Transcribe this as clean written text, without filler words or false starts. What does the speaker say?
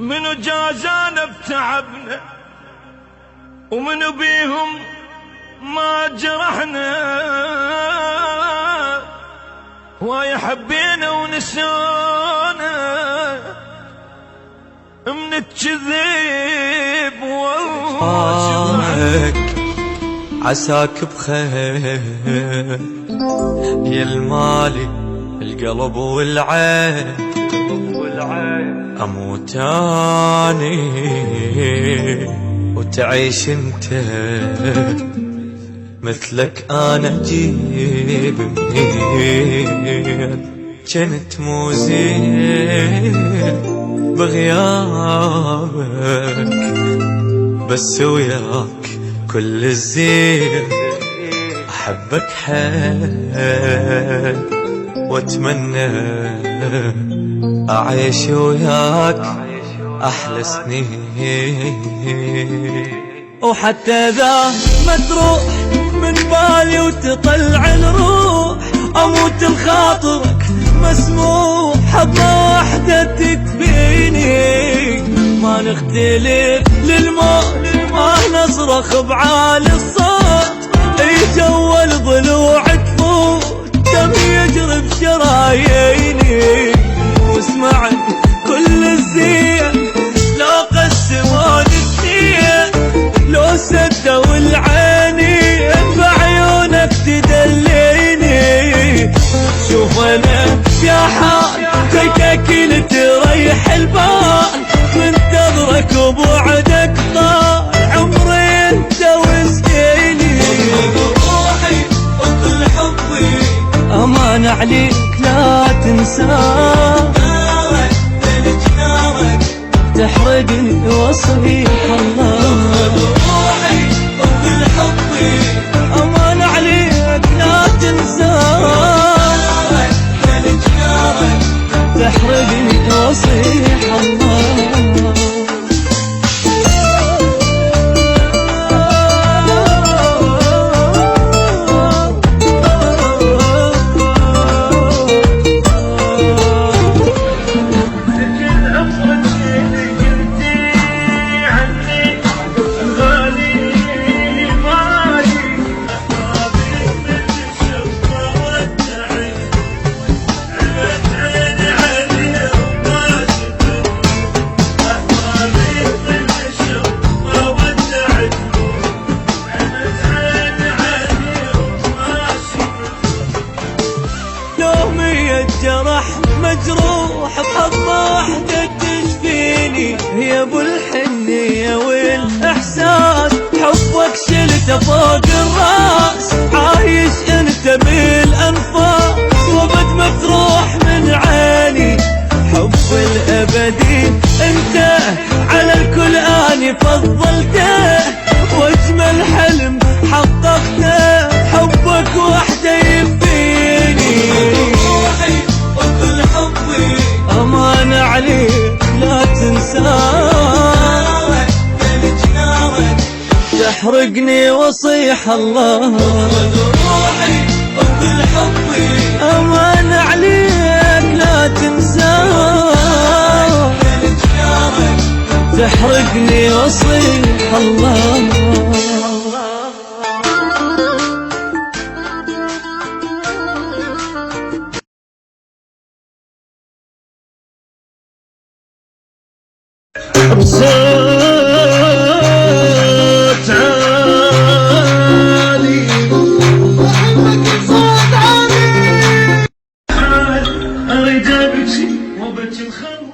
منو جازانا بتعبنا ومنو بيهم ما جرحنا، هواي حبينا ونسانا من الكذب والله عساك بخير يا المالي القلب والعين، اموت اني وتعيش انت مثلك انا جيب، كنت مو زين بغيابك بس وياك كل الزين، احبك حيل واتمنى اعيش وياك احلى سنين، وحتى اذا ما تروح من بالي وتطلع الروح اموت لخاطرك مسموح، حظة وحدة تكفيني ما نختلف للموت، ما نصرخ بعالي الصوت اي اول ضلوع تفوت دم يجري بشراييني، واسمع كل الزين لو قسموا السنين لو سدوا العيني بعيونك تدليني، شوف انا يا حال تكاكل تريح البال منتظرك وبعدك طال عمري انت وسنيني، روحي وكل حبي امان عليك لا تنساه، تحرقني وصيح الله، روحي وكل حبي امان عليك لا تنساه، تحرقني وصيح الله. جرح مجروح بحظة وحدة تشفيني، هي ابو الحنية والاحساس حبك شلته فوق الراس، عايش انت بالانفاس وابد ما تروح من عيني، حب الابدي انت على الكل اني فضلته، واجمل حلم حققته حبك وحده يكفيني، امان عليك لا تنساه، تحرقني وصيح الله، روحي وكل حبي امان عليك لا تنساه، تحرقني وصيح الله. بصوت عالي صوت عالي اريد ابكي وبكي الخلق